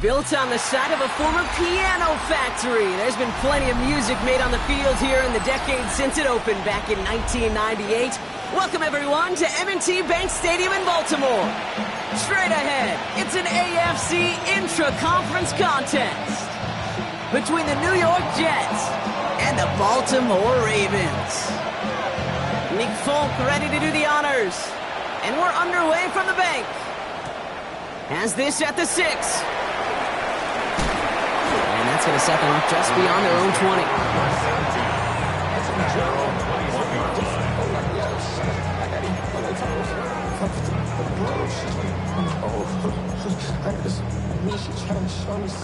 Built on the side of a former piano factory, there's been plenty of music made on the field here in the decade since it opened back in 1998. Welcome, everyone, to M&T Bank Stadium in Baltimore. Straight ahead, it's an AFC intra-conference contest between the New York Jets and the Baltimore Ravens. Nick Folk ready to do the honors, and we're underway from the bank. Has this at the 6. And that's going to set them up just beyond their own 20.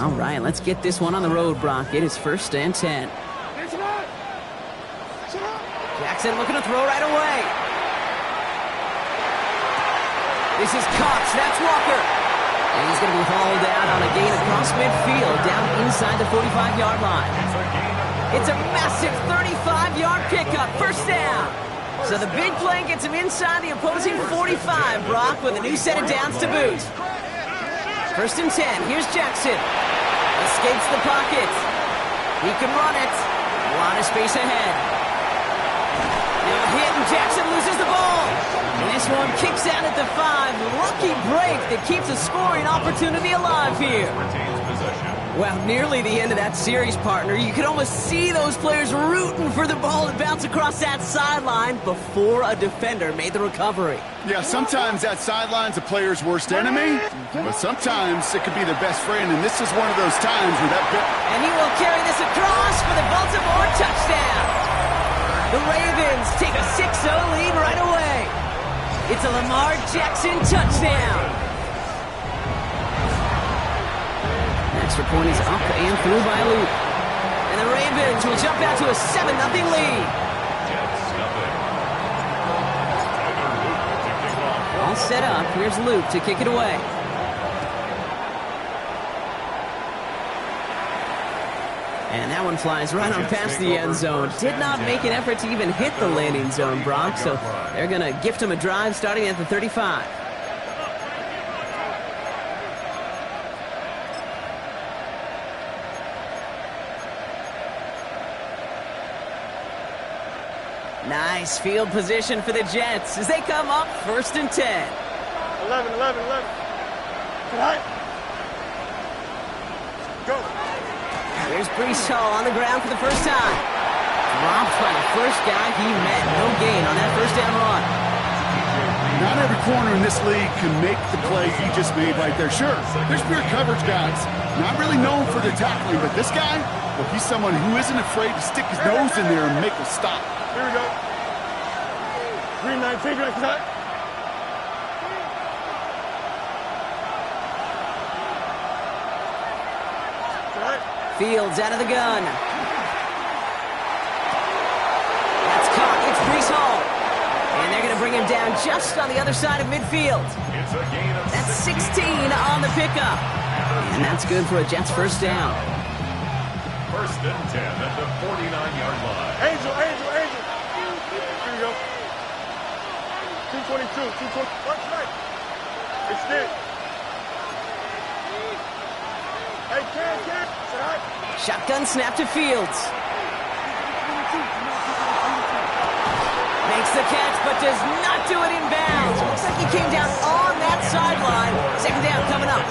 All right, let's get this one on the road, Brock. It is 1st and 10. Jackson looking to throw right away. This is caught. That's Walker. And he's going to be hauled out on a gain across midfield, down inside the 45-yard line. It's a massive 35-yard pickup, 1st down. So the big play gets him inside the opposing 45, Brock, with a new set of downs to boot. 1st and 10. Here's Jackson. Escapes the pocket. He can run it. A lot of space ahead. Now a hit, and Jackson loses the ball. And this one kicks out at the 5. Lucky break that keeps a scoring opportunity alive here. Well, nearly the end of that series, partner. You could almost see those players rooting for the ball to bounce across that sideline before a defender made the recovery. Yeah, sometimes that sideline's a player's worst enemy, but sometimes it could be their best friend, and this is one of those times where that... And he will carry this across for the Baltimore touchdown. The Ravens take a 6-0 lead right away. It's a Lamar Jackson touchdown. Extra point is up and through by Luke. And the Ravens will jump out to a 7-0 lead. All set up. Here's Luke to kick it away. And that one flies right on past the end zone. Did not make an effort to even hit the landing zone, Brock. So they're going to gift him a drive starting at the 35. Nice field position for the Jets as they come up 1st and 10. 11. Right. Go. Here's Brees Hall on the ground for the first time. Dropped by the first guy he met. No gain on that 1st down run. Not every corner in this league can make the play he just made right there. Sure, there's pure coverage guys. Not really known for their tackling, but this guy, well, he's someone who isn't afraid to stick his nose in there and make a stop. Here we go. 3-9, take it cut. Fields out of the gun. That's caught. It's Brees Hall. And they're going to bring him down just on the other side of midfield. That's 16 on the pickup. And that's good for a Jets 1st down. 1st and 10 at the 49-yard line. Angel. Here we go. 222. Watch right. Extend. Hey, Ken. Shotgun snap to Fields. Makes the catch, but does not do it in bounds. Looks like he came down on that sideline. 2nd down coming up.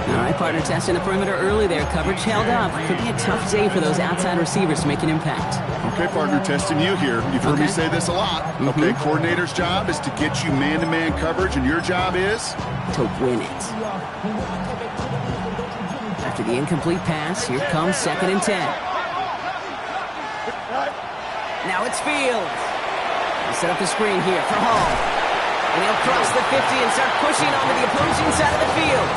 All right, partner, testing the perimeter early there. Coverage held up. Could be a tough day for those outside receivers to make an impact. Okay, partner, testing you here. You've heard me say this a lot. Okay, coordinator's job is to get you man-to-man coverage, and your job is? To win it. After the incomplete pass, here comes 2nd and 10. Now it's Fields. He'll set up the screen here for Hall. And he'll cross the 50 and start pushing onto the opposing side of the field.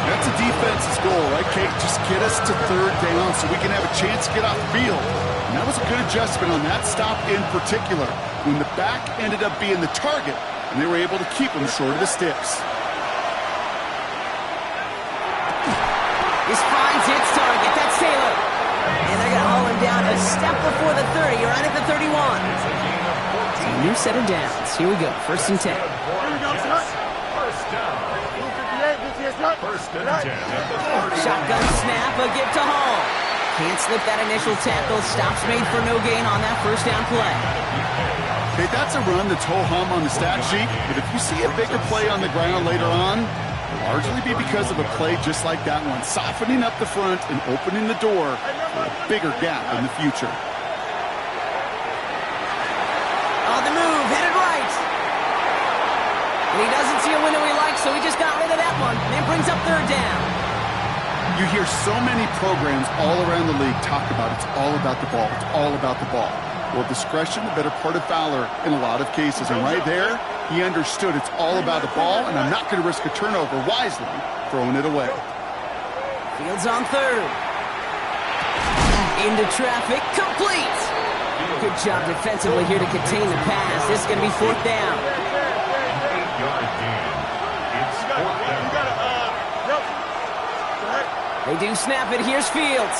That's a defense's goal, right, Kate? Just get us to 3rd down so we can have a chance to get off the field. And that was a good adjustment on that stop in particular, when the back ended up being the target, and they were able to keep him short of the sticks. This finds its target. That's Taylor. And they're going to haul him down a step before the 30. You're right at the 31. So a new set of downs. Here we go. 1st and 10. Here we go, son. 1st down. 258, First and 10 at the 30. Shotgun snap, a give to Hall. Can't slip that initial tackle. Stops made for no gain on that first down play. Okay, that's a run that's ho-hum on the stat sheet, but if you see a bigger play on the ground later on, it'll largely be because of a play just like that one, softening up the front and opening the door for a bigger gap in the future. On the move, headed right. And he doesn't see a window he likes, so he just got rid of that one. And it brings up third down. You hear so many programs all around the league talk about it's all about the ball, it's all about the ball. Well, discretion, the better part of valor in a lot of cases. And right there, he understood it's all about the ball, and I'm not going to risk a turnover wisely, throwing it away. Fields on third. Into traffic, complete. Good job defensively here to contain the pass. This is going to be fourth down. 8-yard gain. It's fourth down. They do snap it. Here's Fields.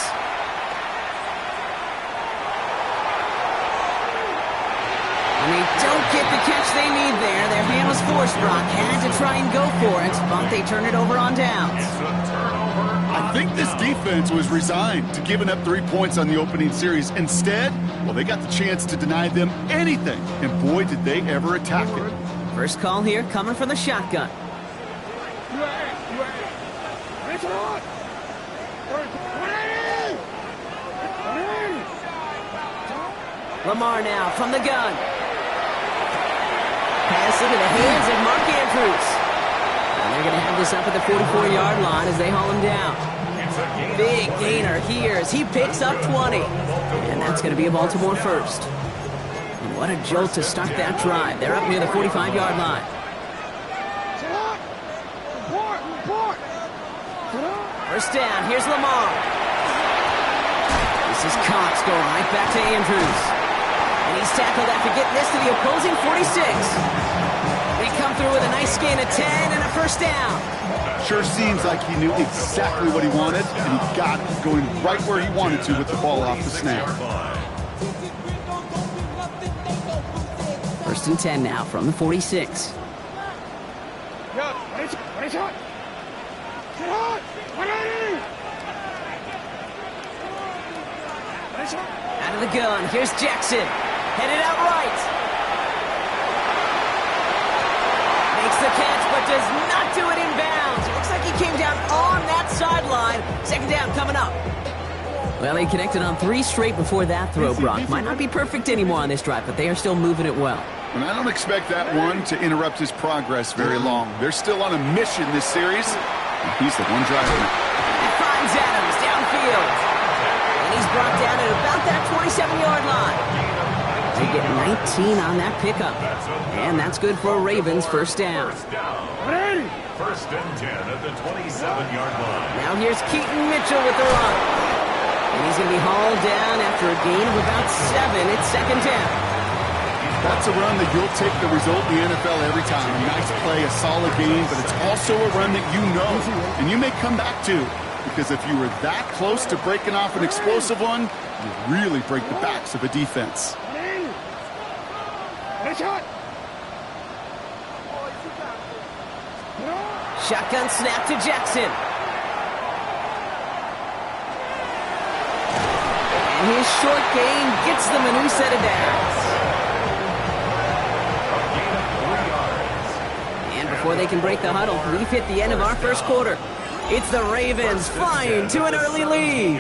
And they don't get the catch they need there. Their hand was forced, Brock. Had to try and go for it, but they turn it over on downs. It's a turnover. I think this defense was resigned to giving up 3 points on the opening series. Instead, well, they got the chance to deny them anything, and boy, did they ever attack it. First call here coming from the shotgun. Lamar now from the gun. Pass into the hands of Mark Andrews. And they're going to have this up at the 44-yard line as they haul him down. Big gainer here as he picks up 20. And that's going to be a Baltimore first. And what a jolt to start that drive. They're up near the 45-yard line. First down, here's Lamar. This is Cox going right back to Andrews. And he's tackled after getting this to the opposing 46. They come through with a nice gain of 10 and a first down. Sure seems like he knew exactly what he wanted, and he got it going right where he wanted to with the ball off the snap. First and 10 now from the 46. Out of the gun, here's Jackson. Headed out right. Makes the catch, but does not do it in bounds. It looks like he came down on that sideline. Second down coming up. Well, they connected on 3 straight before that throw, Brock. Might not be perfect anymore on this drive, but they are still moving it well. And I don't expect that one to interrupt his progress very long. They're still on a mission this series, and he's the one driving it. He finds Adams downfield. And he's brought down at about that 27-yard line. They get 19 on that pickup. And that's good for a Ravens first down. First and 10 at the 27-yard line. Now here's Keaton Mitchell with the run. And he's going to be hauled down after a gain of about 7. It's second down. That's a run that you'll take the result in the NFL every time. A nice play, a solid game, but it's also a run that you know and you may come back to. Because if you were that close to breaking off an explosive one, you really break the backs of a defense. Shotgun snap to Jackson. And his short gain gets them a new set of downs. And before they can break the huddle, we've hit the end of our first quarter. It's the Ravens flying to an early lead.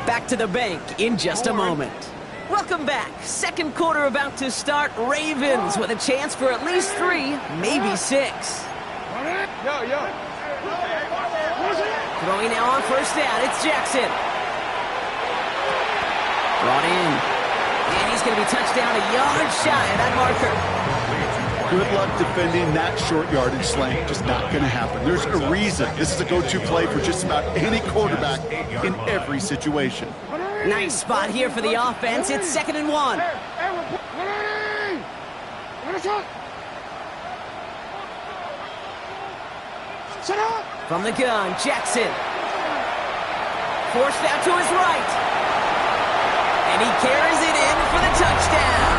Back to the bank in just a moment. Welcome back. Second quarter about to start. Ravens with a chance for at least 3, maybe 6. Throwing now on first down. It's Jackson. Brought in. And he's going to be touched down a yard shy of that marker. Good luck defending that short yardage slant. Just not going to happen. There's a reason this is a go-to play for just about any quarterback in every situation. Nice spot here for the offense. It's 2nd and 1. From the gun, Jackson. Forced out to his right. And he carries it in for the touchdown.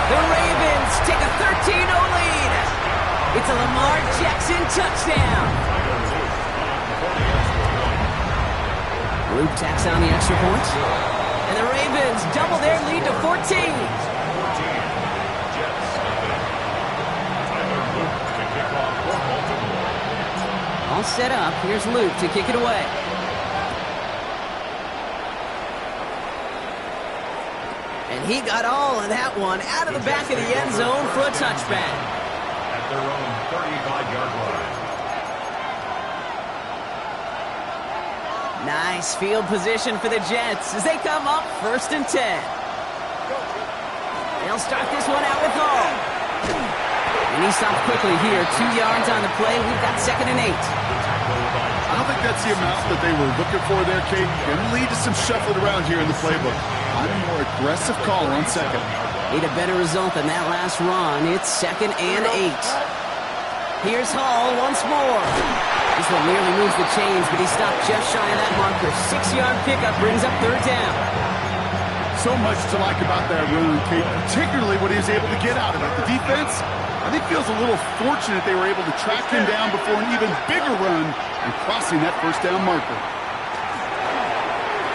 The Ravens take a 13-0 lead. It's a Lamar Jackson touchdown. Luke tacks on the extra point. And the Ravens double their lead to 14. All set up. Here's Luke to kick it away. And he got all of that one out of the back of the end zone for a touchback. At their own 35-yard line. Nice field position for the Jets as they come up 1st and 10. They'll start this one out with Hall. And he stopped quickly here. 2 yards on the play. We've got 2nd and 8. I don't think that's the amount that they were looking for there, Kate. Going to lead to some shuffling around here in the playbook. I'm a more aggressive call on 2nd. Need a better result than that last run. It's 2nd and 8. Here's Hall once more. This one nearly moves the chains, but he stopped just shy of that marker. 6-yard pickup brings up 3rd down. So much to like about that run, Kate, particularly what he was able to get out of it. The defense, I think, feels a little fortunate they were able to track him down before an even bigger run and crossing that 1st down marker.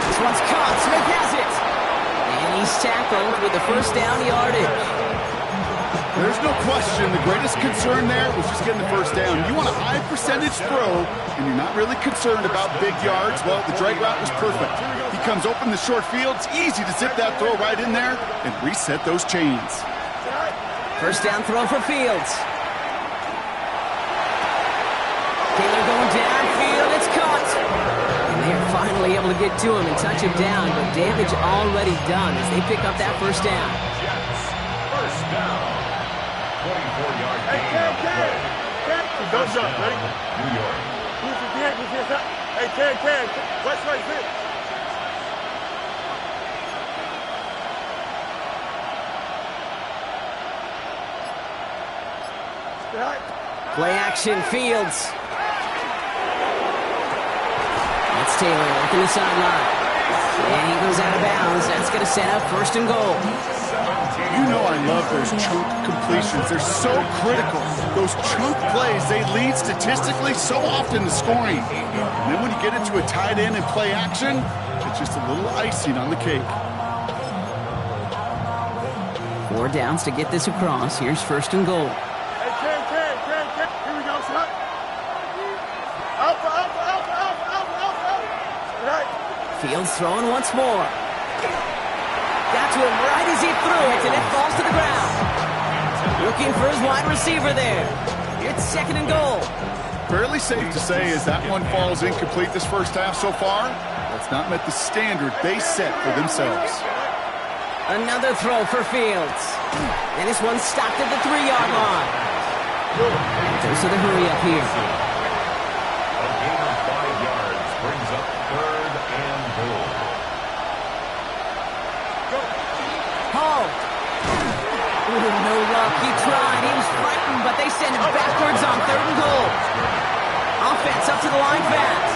This one's caught. Smith has it. And he's tackled with the 1st down yardage. There's no question the greatest concern there was just getting the 1st down. You want a high percentage throw, and you're not really concerned about big yards. Well, the drag route was perfect. He comes open the short field. It's easy to zip that throw right in there and reset those chains. 1st down throw for Fields. Taylor going downfield. It's caught. And they're finally able to get to him and touch him down, but damage already done as they pick up that 1st down. Jets, 1st down. 24-yard Hey, gain. Don't jump, ready? New York. Hey, Ken. What's right here? Play action, Fields. That's Taylor working the sideline. And he goes out of bounds. That's going to set up 1st and goal. You know I love those chunk completions. They're so critical. Those chunk plays, they lead statistically so often to scoring. And then when you get into a tight end and play action, it's just a little icing on the cake. 4 downs to get this across. Here's 1st and goal. Hey, Ken. Here we go, son. Alpha. Right. Fields throwing once more. Got to him right as he threw it, and it falls to the ground. Looking for his wide receiver there. It's 2nd and goal. Fairly safe to say as that one falls incomplete this 1st half so far, that's not met the standard they set for themselves. Another throw for Fields. And this one's stopped at the 3-yard line. Goes to the hurry up here. A gain of 5 yards brings up 3rd and goal. Hall. Ooh, no luck. He tried. He was frightened, but they send him backwards on 3rd and goal. Offense up to the line fast.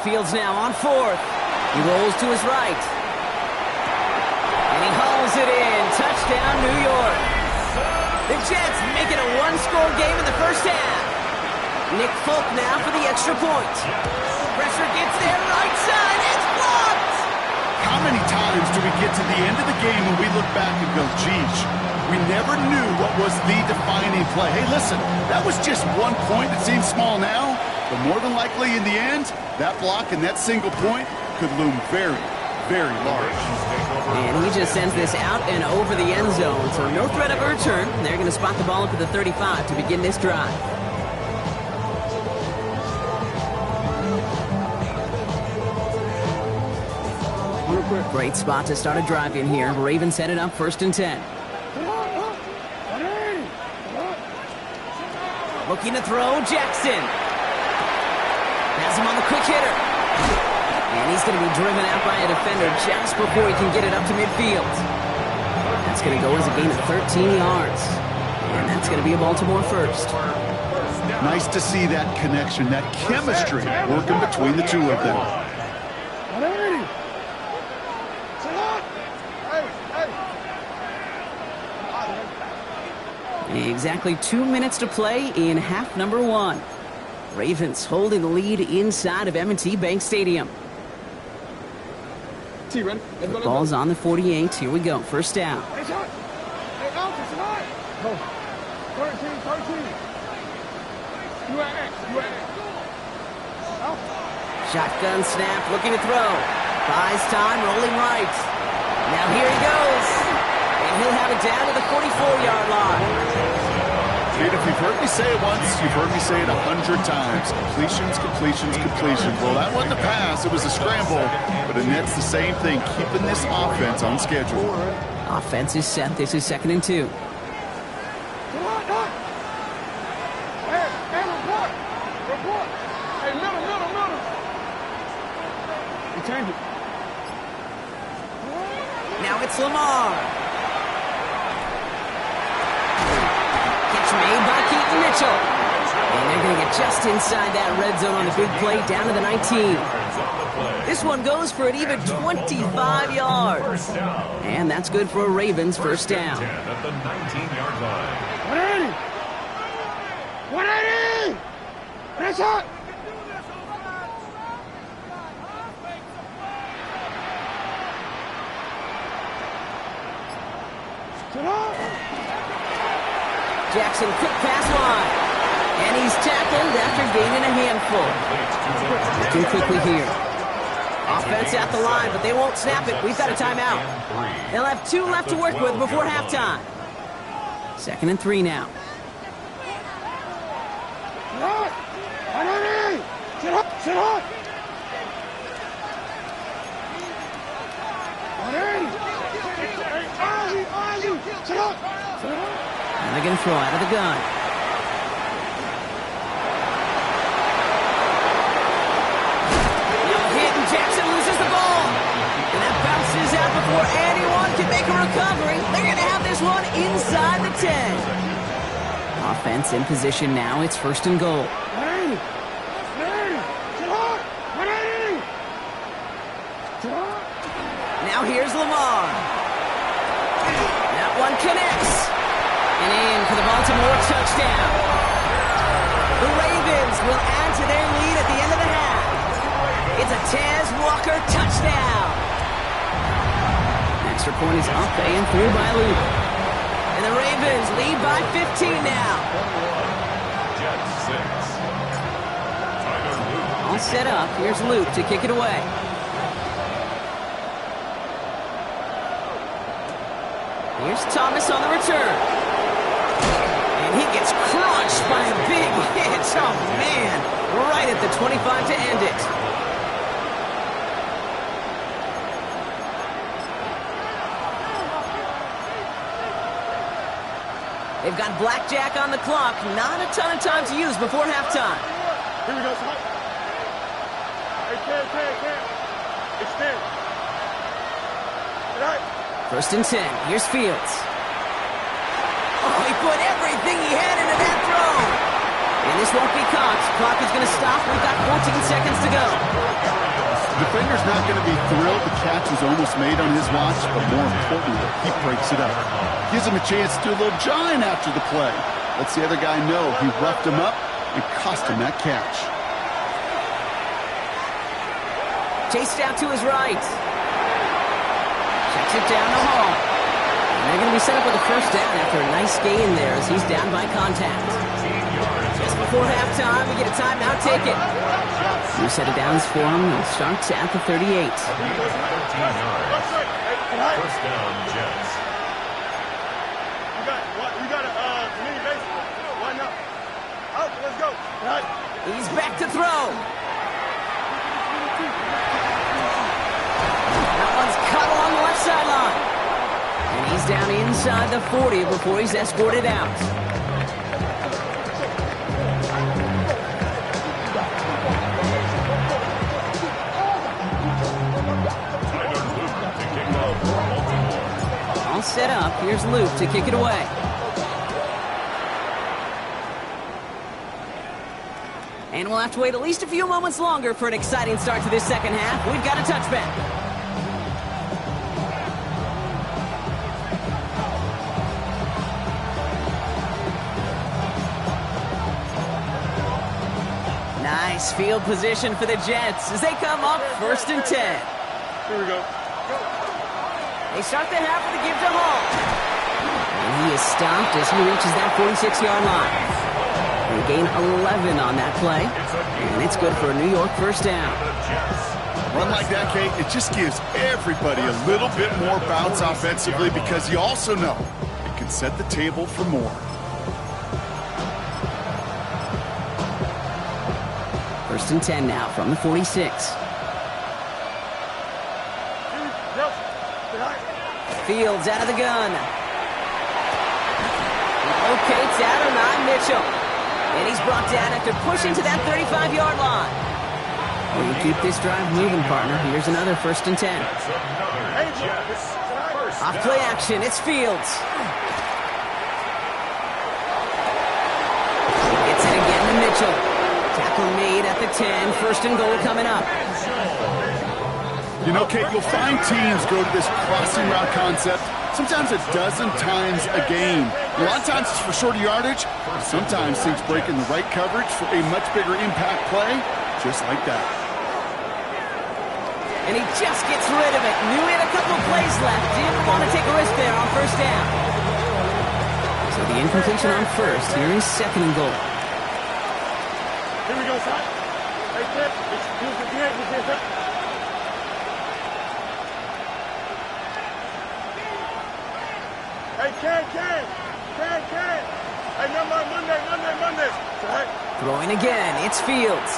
Fields now on 4th. He rolls to his right. And he hauls it in. Touchdown, New York. The Jets make it a 1-score game in the 1st half. Nick Folk now for the extra point. Pressure gets there, right side. It's blocked. How many times do we get to the end of the game when we look back and go, geez, we never knew what was the defining play. Hey, listen, that was just 1 point. It seems small now, but more than likely in the end, that block and that single point could loom very, very large. And he just sends this out and over the end zone, so no threat of a return. They're going to spot the ball up at the 35 to begin this drive. Great spot to start a drive in here. Ravens set it up 1st and 10. Looking to throw, Jackson. Has him on the quick hitter. And he's going to be driven out by a defender just before he can get it up to midfield. That's going to go as a gain of 13 yards. And that's going to be a Baltimore 1st. Nice to see that connection, that chemistry working between the two of them. Exactly 2 minutes to play in half number 1. Ravens holding the lead inside of M&T Bank Stadium. The ball's on the 48. Here we go. First down. Shotgun snap, looking to throw. Buys time, rolling right. Now here he goes. And he'll have it down to the 44-yard line. Dude, if you've heard me say it once, you've heard me say it 100 times. Completions, completions, completions. Well, that wasn't a pass. It was a scramble. But the net's the same thing, keeping this offense on schedule. Offense is set. This is 2nd and 2. Now it's Lamar. Catch made by Keaton Mitchell. And they're going to get just inside that red zone on the big play down to the 19. This one goes for an even 25 yards. And that's good for a Ravens first down. At the 19-yard line. 180! 180! That's it! Jackson, quick pass line. And he's tackled after gaining a handful. Looking quickly here. Offense at the line, but they won't snap it. We've got a timeout. They'll have 2 left to work with before halftime. 2nd and 3 now. Sit up! Sit up! Sit up! And they're going to throw out of the gun. No hit, and Jackson loses the ball. And that bounces out before anyone can make a recovery. They're going to have this one inside the 10. Offense in position now. It's 1st and goal. Now here's Lamar. That one connects. And in for the Baltimore touchdown. The Ravens will add to their lead at the end of the half. It's a Tez Walker touchdown. Extra point is up and through by Luke. And the Ravens lead by 15 now. All set up. Here's Luke to kick it away. Here's Thomas on the return. And he gets crushed by a big hit. Oh, man. Right at the 25 to end it. They've got blackjack on the clock. Not a ton of time to use before halftime. Here we go, son. Hey, Cam. Extend. All right. 1st and 10. Here's Fields. Oh, he put everything he had into that throw. And this won't be caught. Clock is going to stop. We've got 14 seconds to go. The defender's not going to be thrilled the catch was almost made on his watch, but more importantly, he breaks it up. Gives him a chance to do a little jawing after the play. Lets the other guy know he roughed him up and cost him that catch. Chased out to his right. Checks it down the hall. And they're going to be set up with a first down after a nice gain there as he's down by contact. Just before halftime, we get a timeout taken. New set of downs for him. It starts at the 38. 13 yards. First down, Jets. You got a mini baseball. Line up. Out, let's go. Right. He's back to throw. That one's cut along the left sideline. And he's down inside the 40 before he's escorted out. All set up. Here's Luke to kick it away. And we'll have to wait at least a few moments longer for an exciting start to this second half. We've got a touchback. Nice field position for the Jets as they come up 1st and 10. Here we go. They start the half with a give to Hall. And he is stopped as he reaches that 46-yard line. They gain 11 on that play, and it's good for a New York first down. Run like that, Kate, it just gives everybody a little bit more bounce offensively because you also know it can set the table for more. First and 10 now from the 46. Fields out of the gun. Locates Adonai Mitchell. And he's brought down after pushing to that 35-yard line. Well, you keep this drive moving, partner. Here's another 1st and 10. Off play action, it's Fields. Gets it again to Mitchell. Tackle made at the 10. 1st and goal coming up. You know, Kate, you'll find teams go to this crossing route concept sometimes a dozen times a game. A lot of times it's for shorter yardage, but sometimes things break in the right coverage for a much bigger impact play, just like that. And he just gets rid of it. Knew he had a couple of plays left. Didn't want to take a risk there on 1st down. So the incompletion on 1st. Here is 2nd and goal. Here we go, son. Hey, Chip. Hey, Ken. Hey, Monday. Right. Throwing again, it's Fields.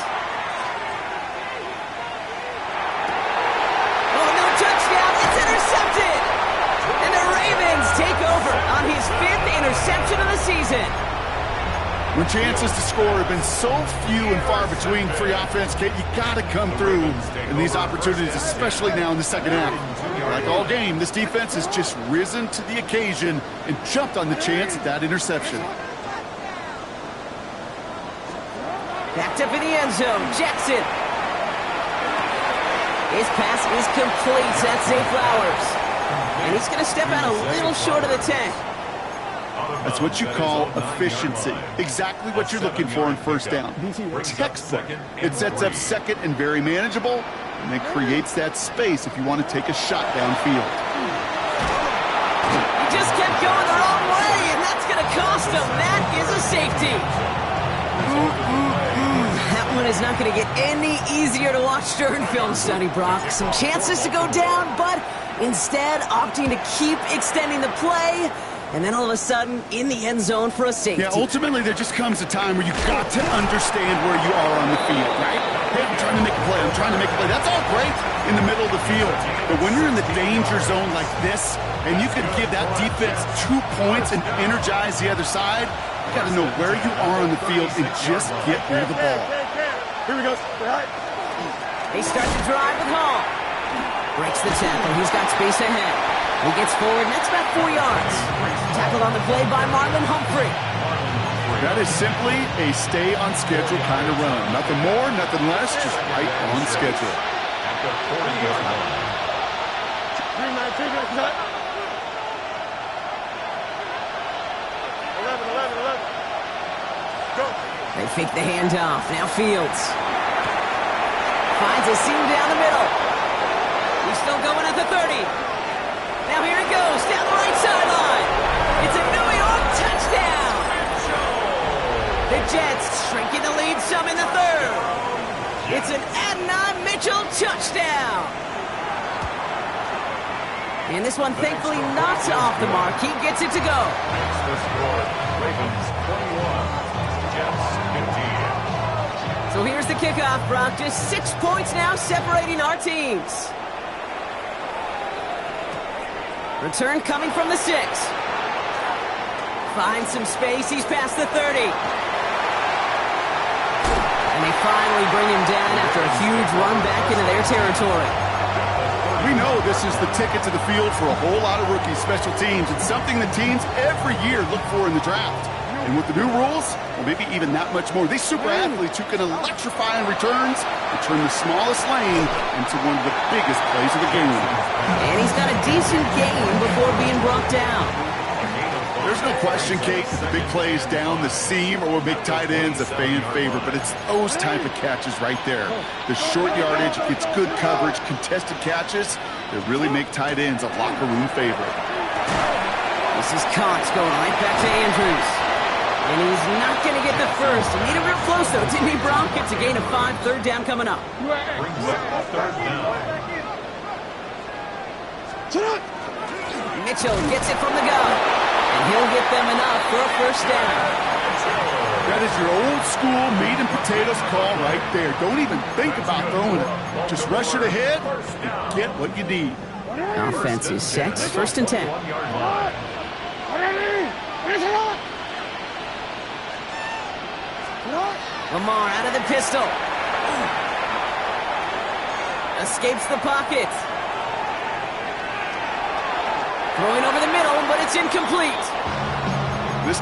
Oh, no touchdown, it's intercepted! And the Ravens take over on his 5th interception of the season. When chances to score have been so few and far between for your offense, Kate, you got to come through in these opportunities, especially now in the second half. Like all game, this defense has just risen to the occasion and jumped on the chance at that interception. Backed up in the end zone, Jackson. His pass is complete. That's Zay Flowers. And he's going to step out a little short of the 10. That's what you call efficiency. Exactly what you're looking for in 1st down. Textbook. It sets up 2nd and very manageable, and then creates that space if you want to take a shot downfield. He just kept going the wrong way, and that's going to cost him. That is a safety. That one is not going to get any easier to watch during film study, Brock. Some chances to go down, but instead opting to keep extending the play. And then all of a sudden, in the end zone for a safety. Yeah, ultimately, there just comes a time where you've got to understand where you are on the field, right? Hey, I'm trying to make a play. That's all great in the middle of the field. But when you're in the danger zone like this, and you can give that defense 2 points and energize the other side, you got to know where you are on the field and just get rid of the ball. Here we go. They start the drive with Hall. Breaks the tackle. He's got space ahead. He gets forward, and that's about 4 yards. Tackled on the play by Marlon Humphrey. That is simply a stay-on-schedule kind of run. Nothing more, nothing less, just right on schedule. At the 40-yard line. 3-9, 11. Go. They fake the handoff. Now Fields. Finds a seam down the middle. He's still going at the 30. Now here it goes, down the right sideline. It's a New York touchdown. The Jets shrinking the lead some in the 3rd. It's an Adonai Mitchell touchdown. And this one thankfully not off the mark. He gets it to go. That's the score. Ravens 21, Jets 15. So here's the kickoff, Brock. Just 6 points now separating our teams. Return coming from the 6. Finds some space. He's past the 30. And they finally bring him down after a huge run back into their territory. We know this is the ticket to the field for a whole lot of rookie special teams. It's something that teams every year look for in the draft. And with the new rules, well, maybe even that much more, these super athletes who can electrify in returns and turn the smallest lane into one of the biggest plays of the game. And he's got a decent gain before being brought down. There's no question, Kate, the big plays down the seam or will make tight ends a fan favorite, but it's those type of catches right there. The short yardage, gets good coverage, contested catches that really make tight ends a locker room favorite. This is Cox going right back to Andrews. And he's not going to get the first. He made it real close, though, didn't he, Brock? It's a gain of 5, third down coming up. Brings up third down. Mitchell gets it from the gun. And he'll get them enough for a first down. That is your old school meat and potatoes call right there. Don't even think about throwing it. Just rush it ahead and get what you need. Offense is set. First and 10. Lamar out of the pistol. Escapes the pocket. Throwing over the middle, but it's incomplete. This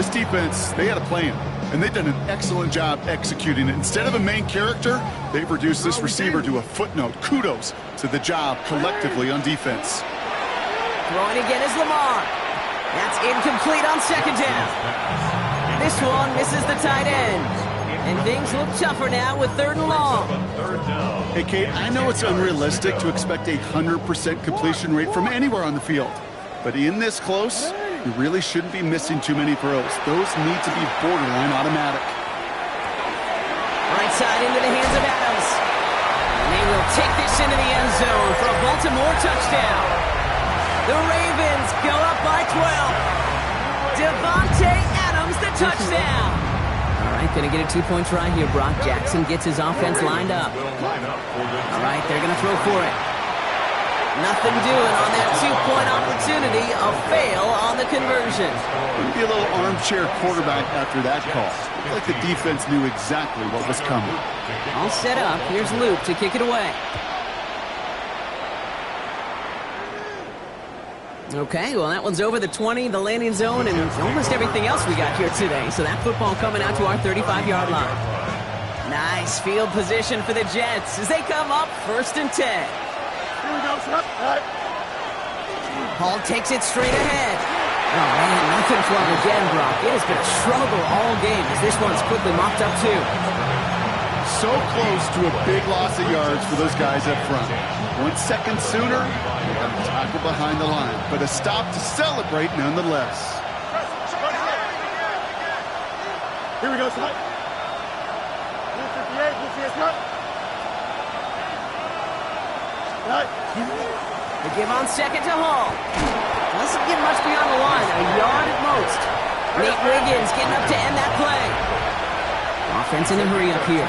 defense, they had a plan, and they've done an excellent job executing it. Instead of a main character, they've reduced this receiver to a footnote. Kudos to the job collectively on defense. Throwing again is Lamar. That's incomplete on second down. This one misses the tight end. And things look tougher now with third and long. Hey, Kate, I know it's unrealistic to expect a 100% completion rate from anywhere on the field. But in this close, you really shouldn't be missing too many throws. Those need to be borderline automatic. Right side into the hands of Adams. And they will take this into the end zone for a Baltimore touchdown. The Ravens go up by 12. Devontae Adams, the touchdown. All right, going to get a 2-point try here. Brock Jackson gets his offense lined up. All right, they're going to throw for it. Nothing doing on that 2-point opportunity. A fail on the conversion. Maybe a little armchair quarterback after that call. Looked like the defense knew exactly what was coming. All set up. Here's Luke to kick it away. Okay, well, that one's over the 20, the landing zone, and almost everything else we got here today. So that football coming out to our 35-yard line. Nice field position for the Jets as they come up first and 10. Here we go, son. All right. Hall takes it straight ahead. Oh, man, nothing for him again, Brock. It has been a struggle all game as this one's quickly mopped up, too. So close to a big loss of yards for those guys up front. 1 second sooner, they got a tackle behind the line. But a stop to celebrate nonetheless. Here we go, son. 58, we'll see us run. Right. They give on second to Hall. Doesn't get much beyond the line, a yard at most. Nate Wiggins getting up to end that play. Offense in a hurry up here.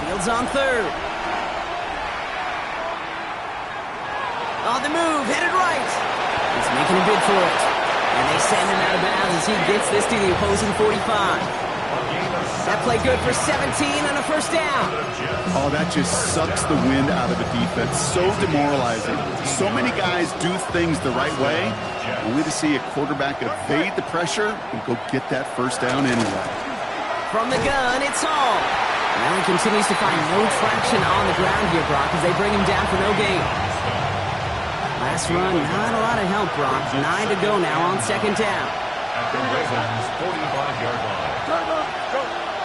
Fields on third. On the move, headed right. He's making a bid for it. And they send him out of bounds as he gets this to the opposing 45. That play good for 17 and a first down. Oh, that just sucks the wind out of a defense. So demoralizing. So many guys do things the right way, only to see a quarterback evade the pressure and go get that first down anyway. From the gun, it's Hall. Now he continues to find no traction on the ground here, Brock, as they bring him down for no gain. Last run, not a lot of help, Brock. 9 to go now on second down. At the Ravens' 45-yard line.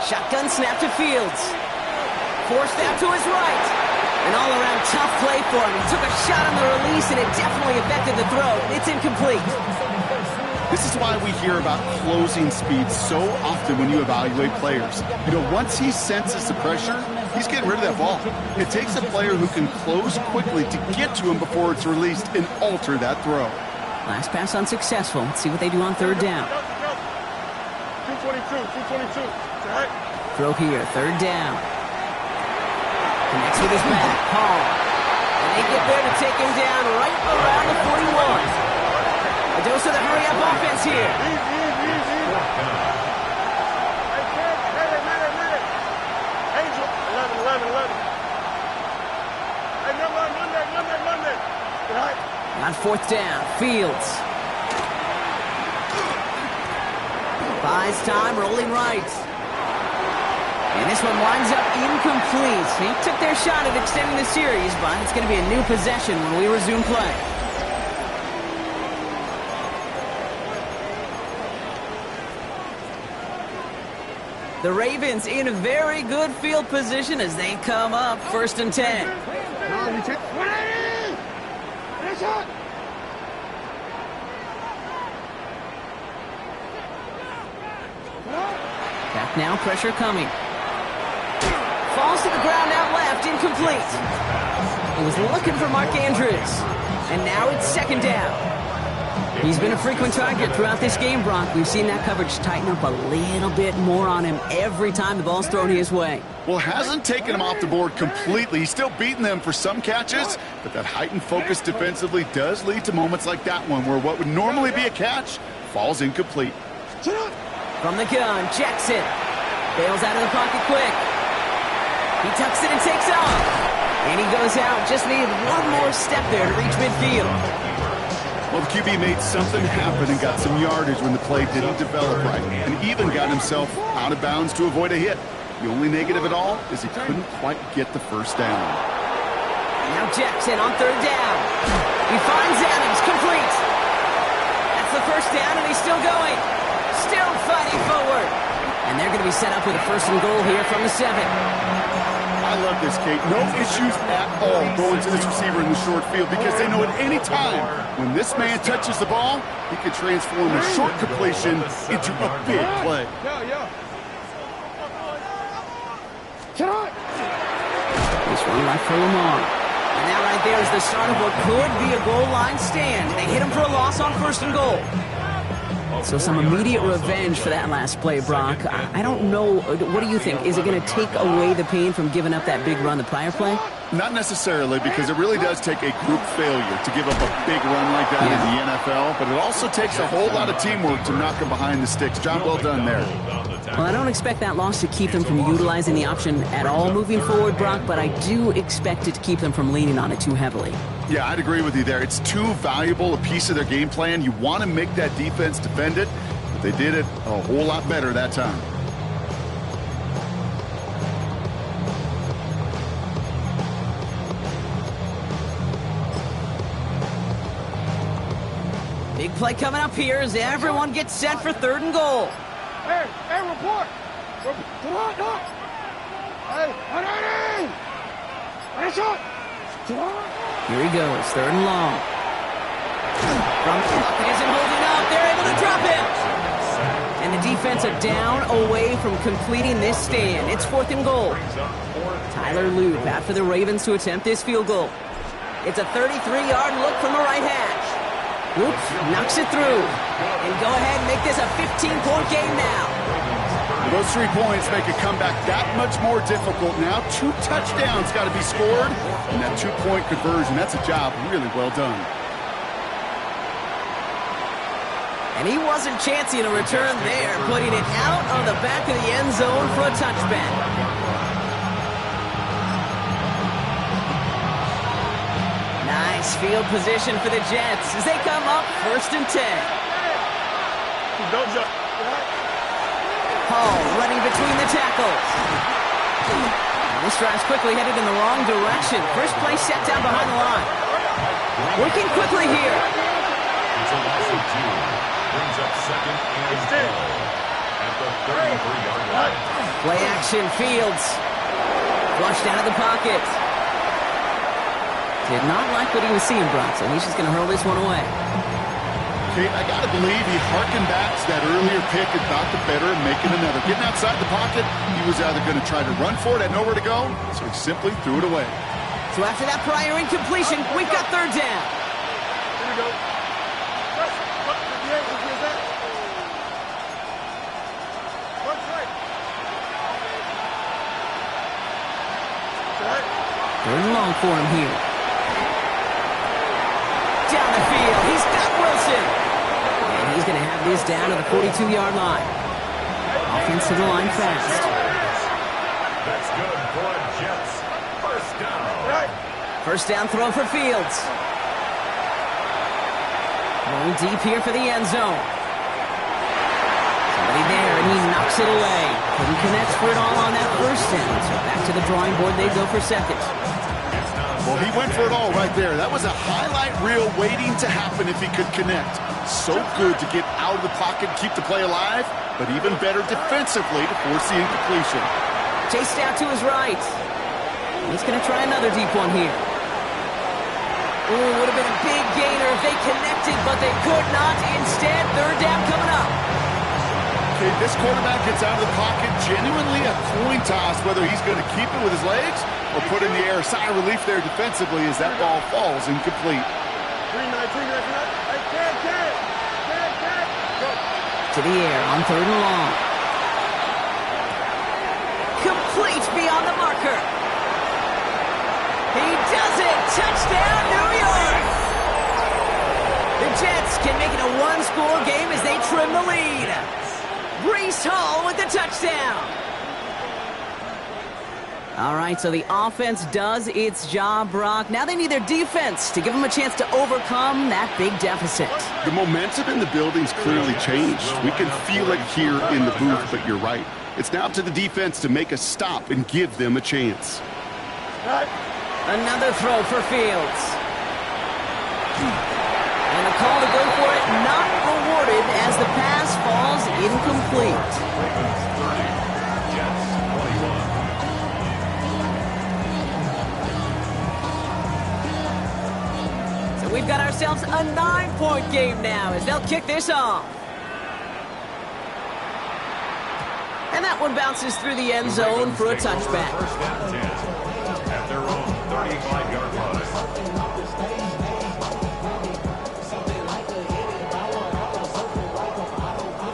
Shotgun snap to Fields. Forced out to his right. An all-around tough play for him. He took a shot on the release, and it definitely affected the throw. It's incomplete. This is why we hear about closing speed so often when you evaluate players. You know, once he senses the pressure, he's getting rid of that ball. It takes a player who can close quickly to get to him before it's released and alter that throw. Last pass unsuccessful. Let's see what they do on third down. 222. Right. Throw here, third down. Connects with his back, Hall. And they get there to take him down right around the 41. A dose of the hurry-up offense here. Easy. Hey, kid. Minute. Angel. 11. Hey, Monday. Good height. On fourth down, Fields. Buys time, rolling right. And this one winds up incomplete. He took their shot at extending the series, but it's going to be a new possession when we resume play. The Ravens in a very good field position as they come up 1st and 10. Back now, pressure coming. Falls to the ground out left, incomplete. He was looking for Mark Andrews. And now it's 2nd down. He's been a frequent target throughout this game, Brock. We've seen that coverage tighten up a little bit more on him every time the ball's thrown his way. Well, hasn't taken him off the board completely. He's still beating them for some catches, but that heightened focus defensively does lead to moments like that one where what would normally be a catch falls incomplete. From the gun, Jackson bails out of the pocket quick. He tucks it and takes off. And he goes out. Just needed one more step there to reach midfield. Well, the QB made something happen and got some yardage when the play didn't develop right, and even got himself out of bounds to avoid a hit. The only negative at all is he couldn't quite get the first down. Now Jackson on 3rd down. He finds Adams, complete. That's the first down, and he's still going. Still fighting forward. And they're going to be set up with a 1st and goal here from the 7. I love this, Kate. No issues at all going to this receiver in the short field because they know at any time when this man touches the ball, he can transform a short completion into a big play. This one right for Lamar. And that right there is the start of what could be a goal line stand. They hit him for a loss on 1st and goal. So some immediate revenge for that last play, Brock. I don't know. What do you think? Is it going to take away the pain from giving up that big run the prior play? Not necessarily, because it really does take a group failure to give up a big run like that in the NFL, but it also takes a whole lot of teamwork to knock him behind the sticks. Job well done there. Well, I don't expect that loss to keep them from utilizing the option at all moving forward, Brock, but I do expect it to keep them from leaning on it too heavily. Yeah, I'd agree with you there. It's too valuable a piece of their game plan. You want to make that defense defend it, but they did it a whole lot better that time. Big play coming up here as everyone gets set for 3rd and goal. Hey, report. Hey, Here he goes, 3rd and long. From isn't holding up, they're able to drop him. And the defense are down away from completing this stand. It's 4th and goal. Tyler Loop out for the Ravens to attempt this field goal. It's a 33-yard look from the right hash. Loop knocks it through. And go ahead and make this a 15-point game now. Those 3 points make a comeback that much more difficult now. 2 touchdowns got to be scored, and that 2-point conversion, that's a job really well done. And he wasn't chancing a return there, putting it out on the back of the end zone for a touchback. Nice field position for the Jets as they come up 1st and 10. Don't jump. Hall running between the tackles. And this drive's quickly headed in the wrong direction. First play set down behind the line. Working quickly here. It's a loss of 2. Brings up 2nd and goal at the 33-yard line. Play action, Fields. Flushed out of the pocket. Did not like what he was seeing, Bronson. He's just going to hurl this one away. Kate, I got to believe he harkened back to that earlier pick and thought the better of making another. Getting outside the pocket, he was either going to try to run for it, had nowhere to go, so he simply threw it away. So after that prior incompletion, we've got 3rd down. Here we go. Third and long for him here. Down the field, he's got Wilson. He's going to have this down to the 42-yard line. Offense to the line fast. That's good for a Jets first down. First down throw for Fields. Going deep here for the end zone. Somebody there, and he knocks it away. Couldn't connect for it all on that first down. So back to the drawing board, they go for second. Well, he went for it all right there. That was a highlight reel waiting to happen if he could connect. So good to get out of the pocket and keep the play alive, but even better defensively to force the incompletion. Chased out to his right. He's going to try another deep one here. Ooh, would have been a big gainer if they connected, but they could not. Instead, third down coming up. Okay, this quarterback gets out of the pocket, genuinely a coin toss, whether he's going to keep it with his legs or put in the air. Sigh of relief there defensively as that ball falls incomplete. To the air on third and long. Complete beyond the marker. He does it! Touchdown, New York! The Jets can make it a one-score game as they trim the lead. Breece Hall with the touchdown. All right, so the offense does its job, Brock. Now they need their defense to give them a chance to overcome that big deficit. The momentum in the building's clearly changed. We can feel it here in the booth, but you're right. It's now up to the defense to make a stop and give them a chance. Another throw for Fields. And the call to go for it not rewarded as the pass falls incomplete. Jets 21. So we've got ourselves a 9-point game now as they'll kick this off. And that one bounces through the end zone for a touchback. First down 10 at their own 35-yard line.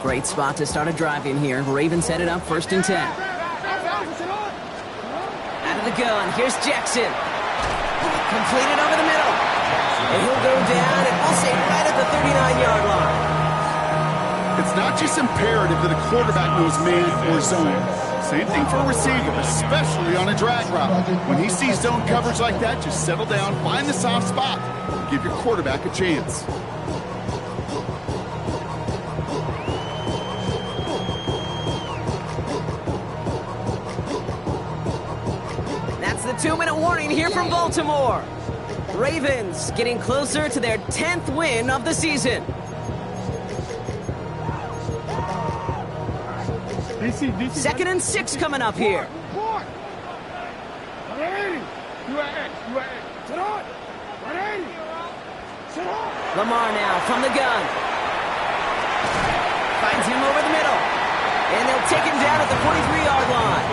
Great spot to start a drive in here. Ravens set it up 1st and 10. Out of the gun, here's Jackson. Completed over the middle. And he'll go down, and we'll say right at the 39-yard line. It's not just imperative that a quarterback knows man or zone. Same thing for a receiver, especially on a drag route. When he sees zone coverage like that, just settle down, find the soft spot, give your quarterback a chance. That's the 2-minute warning here from Baltimore. Ravens getting closer to their 10th win of the season. Second and 6 coming up here. Lamar now from the gun. Finds him over the middle. And they'll take him down at the 43-yard line.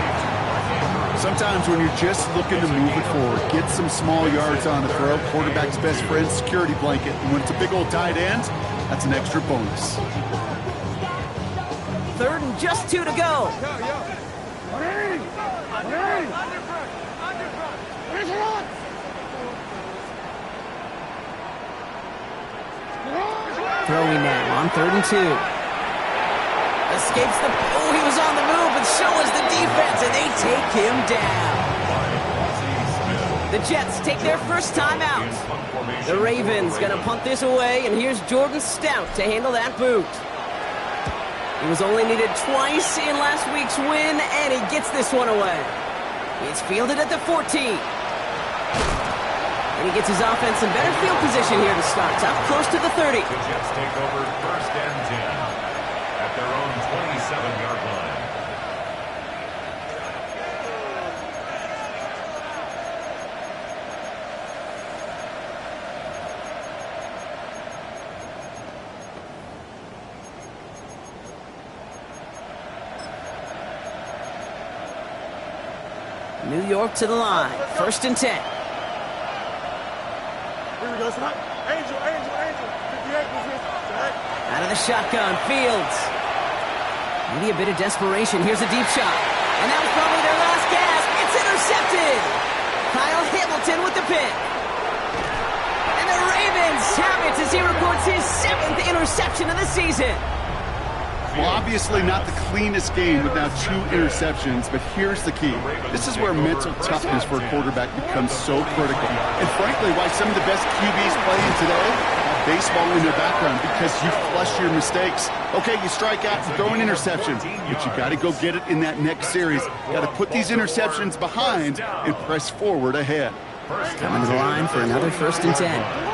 Sometimes when you're just looking to move it forward, get some small yards on the throw, quarterback's best friend, security blanket. And when it's a big old tight end, that's an extra bonus. 3rd and just 2 to go. Throwing now on 3rd and 2. Escapes the... Oh, he was on the move, but so was the defense, and they take him down. The Jets take their first time out. The Ravens going to punt this away, and here's Jordan Stout to handle that boot. He was only needed twice in last week's win, and he gets this one away. It's fielded at the 14. And he gets his offense in better field position here to start. Up close to the 30. The Jets take over 1st and 10 at their own 27-yard line. New York to the line. 1st and 10. Here we go, son. Angel. 58 position. Out of the shotgun, Fields. Maybe a bit of desperation. Here's a deep shot. And that was probably their last gasp. It's intercepted. Kyle Hamilton with the pick. And the Ravens Ravens have it as he records his 7th interception of the season. Well, obviously not the cleanest game with now 2 interceptions, but here's the key. This is where mental toughness for a quarterback becomes so critical. And frankly, why some of the best QBs playing today have baseball in their background, because you flush your mistakes. Okay, you strike out and throw an interception, but you got to go get it in that next series. Got to put these interceptions behind and press forward ahead. Coming to the line for another 1st and 10.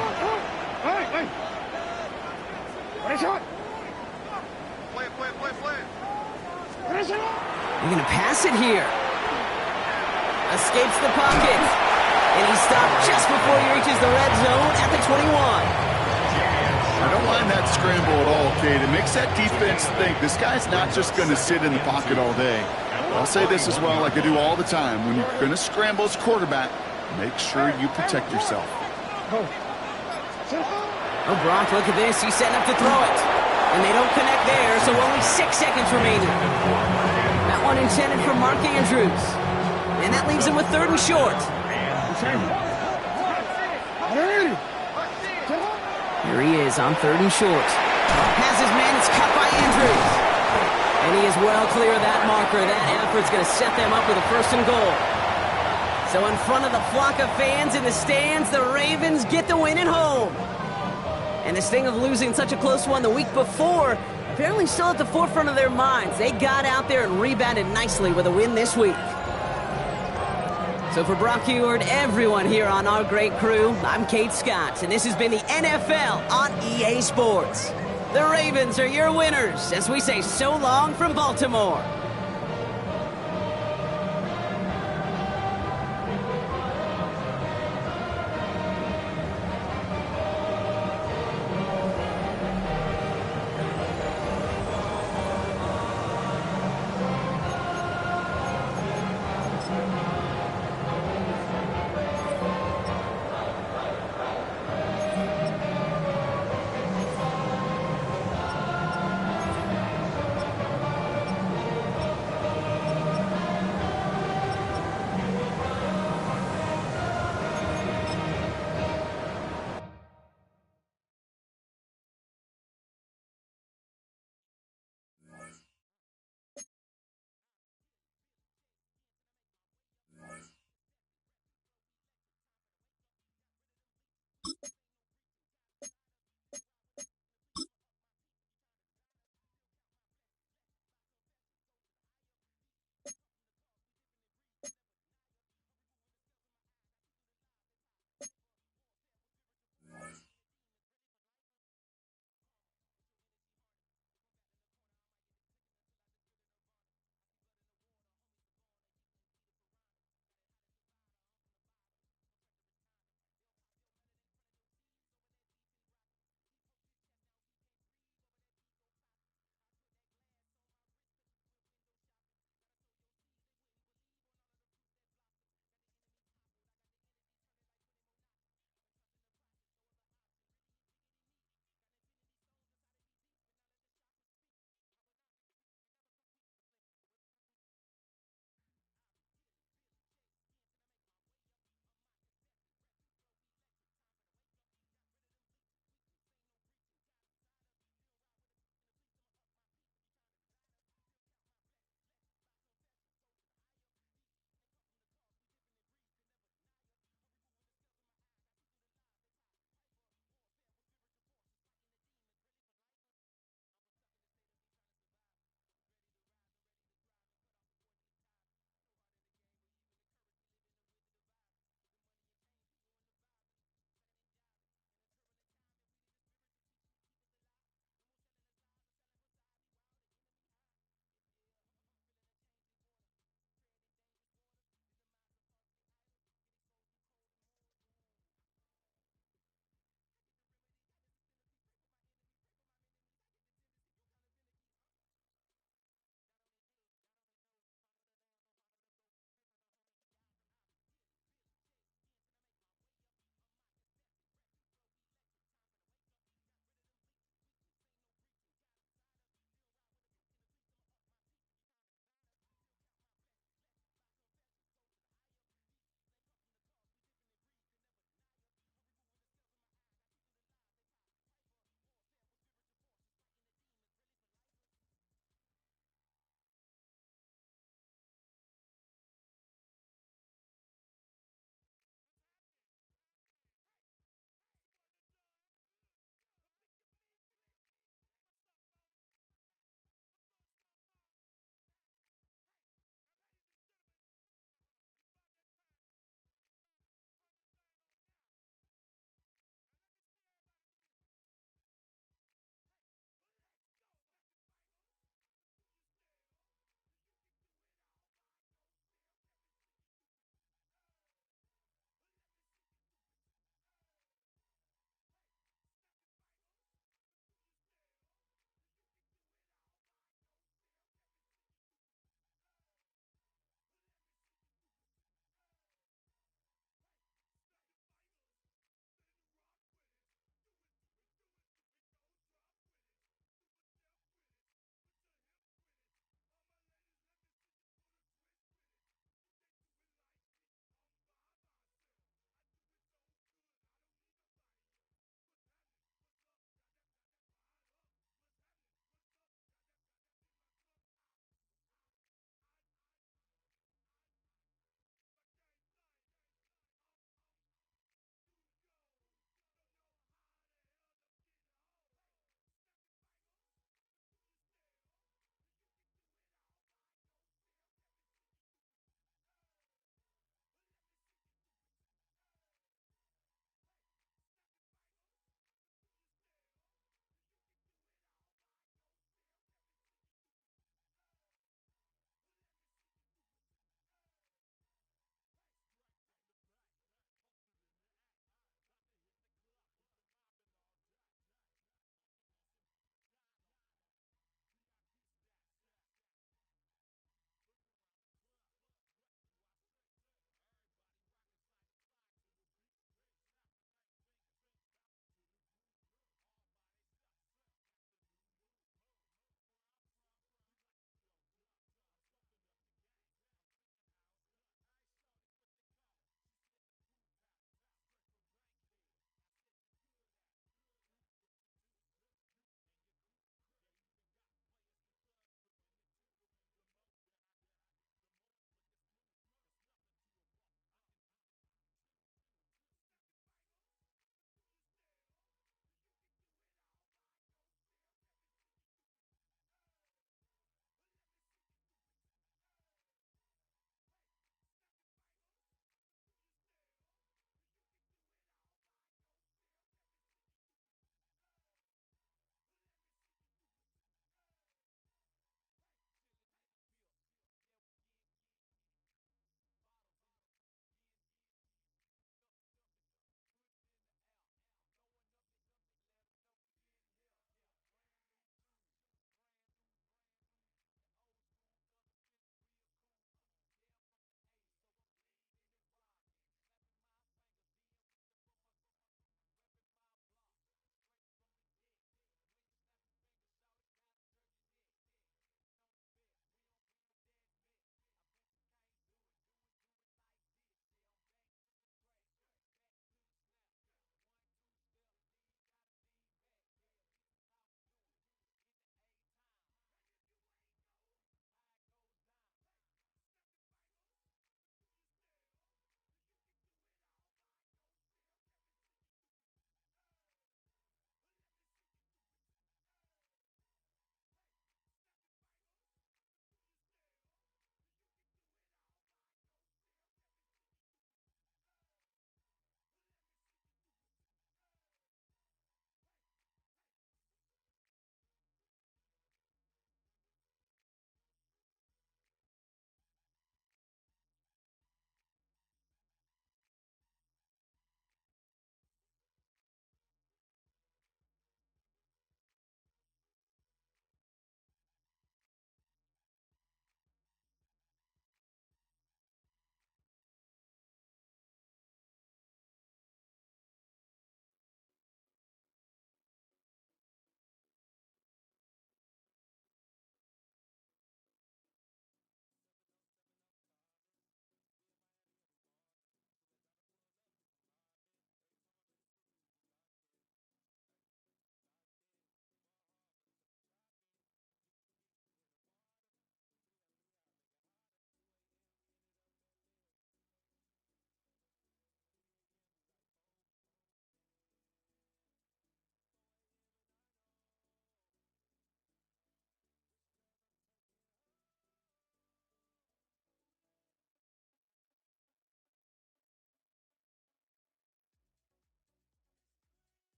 You're going to pass it here. Escapes the pocket. And he's stopped just before he reaches the red zone at the 21. I don't mind that scramble at all, Kate. It makes that defense think this guy's not just going to sit in the pocket all day. I'll say this as well, like I do all the time. When you're going to scramble as quarterback, make sure you protect yourself. Oh, Brock, look at this. He's setting up to throw it. And they don't connect there, so only 6 seconds remaining. That one intended for Mark Andrews. And that leaves him with 3rd and short. Here he is on 3rd and short. Has his man, it's cut by Andrews. And he is well clear of that marker. That effort's going to set them up with a 1st and goal. So in front of the flock of fans in the stands, the Ravens get the win at home. And this thing of losing such a close one the week before, apparently still at the forefront of their minds. They got out there and rebounded nicely with a win this week. So for Brock Heward, everyone here on our great crew, I'm Kate Scott, and this has been the NFL on EA Sports. The Ravens are your winners as we say so long from Baltimore.